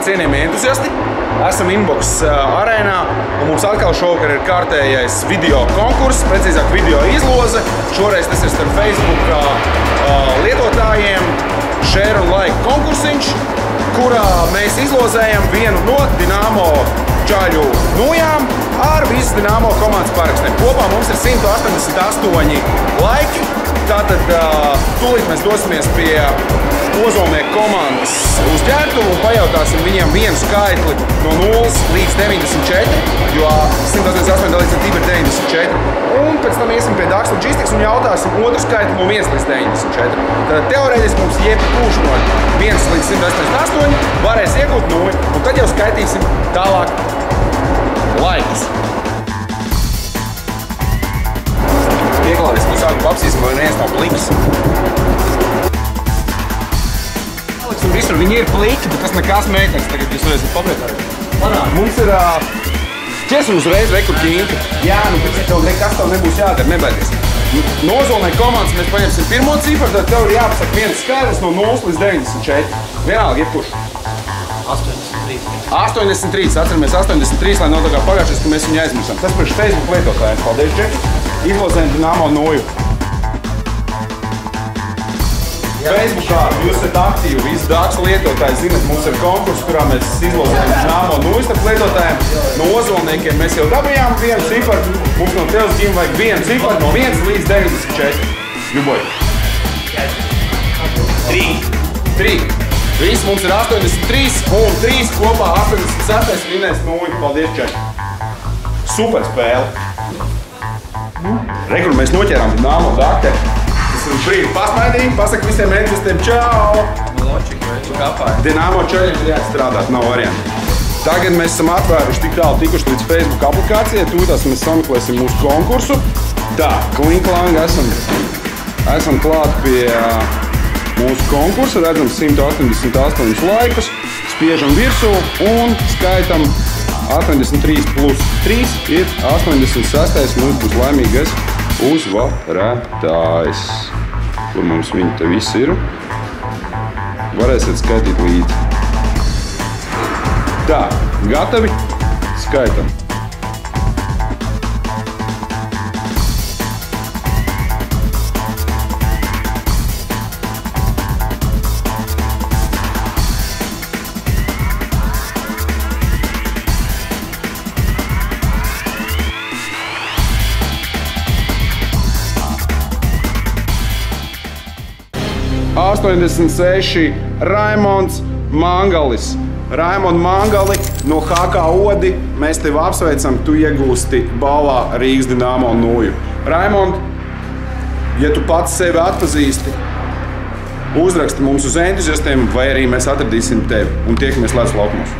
cienījamie entuziasti. Esam Inbox arēnā un mums atkal šovakar ir kārtējais video konkurss, precīzāk video izloze. Šoreiz tas ir starp Facebook lietotājiem share un like konkursiņš, kurā mēs izlozējam vienu no Dinamo čaļu nojām ar visas Dinamo komandas parakstiem. Kopā mums ir 188 laiki. Tātad tūlīt mēs dosimies pie Ozolnieku komandas uz ģērbtuvu un pajautāsim viņiem vienu skaitli no 0 līdz 94, jo 188 dalīts ar 2 ir 94. Un pēc tam iesim pie Daks Logistics un jautāsim otru skaitli no 1 līdz 94. Tad teorētiski mums jebkurš no 1 līdz 188 varēs iegūt 0, un tad jau skaitīsim tālāk laikus. Pieklādies, mēs sākam papsīsim, vai neviens nav pliks. Aleks un visur viņi ir pliki, bet tas nekas mēknes. Tagad jūs varēsiet papriekāt. Panāk, mums ir ķesim uzreiz rekurķīnka. Jā, nu pēc tev nekas tev nebūs jādara, nebaidies. No Ozolnieku komandas mēs paņemsim pirmo ciparu, tad tev ir jāpasaka viens skaidrs no 0 līdz 94. Vienalga, jebkurš. 83, atceramies 83, lai nav tā kā pagājušais, ka mēs viņu aizmirsām. Tas priekš Facebook lietotājiem. Paldies, Džeki. Izlozējam Dinamo noju. Facebookā jūs esat aktīvi, visi Daks lietotāji zinat, mums ir konkurss, kurā mēs izlozējam Dinamo noju starp lietotājiem. No Ozolniekiem mēs jau dabījām vienu ciparu, mums no Tevs ģim vajag vienu ciparu no 1 līdz 94. Juboj. 3. Visi mums ir 83 un 3 kopā 86. Vinēs noju. Paldies, Češi. Super spēle. Rekur, mēs noķērām Dinamo Dakteri. Tas ir brīdi pasmaidīgi. Pasaka visiem entuziastiem čau! Dinamo čaļiem ir jāstrādāt, nav varianti. Tagad mēs esam atvēruši tik tālu tikuši līdz Facebook aplikācijai. Tūtās mēs sameklēsim mūsu konkursu. Tā, kling-klang, esam klāt pie mūsu konkursa. Redzam 188 laikus. Spiežam virsū un skaitam 83 plus 3 ir 86. Mums būs laimīgais uzvarētājs. Kur mums viņi te visi ir? Varēsiet skaitīt līdzi. Tā, gatavi? Skaitam. $86 Raimonds Mangalis. Raimond Mangali no HK Odi. Mēs tevi apsveicam, tu iegūsti balvā Rīgas Dinamo noju. Raimond, ja tu pats sevi atpazīsti, uzraksti mums uz entuziastiem, vai arī mēs atradīsim tevi un tiekamies Ledus laukumos.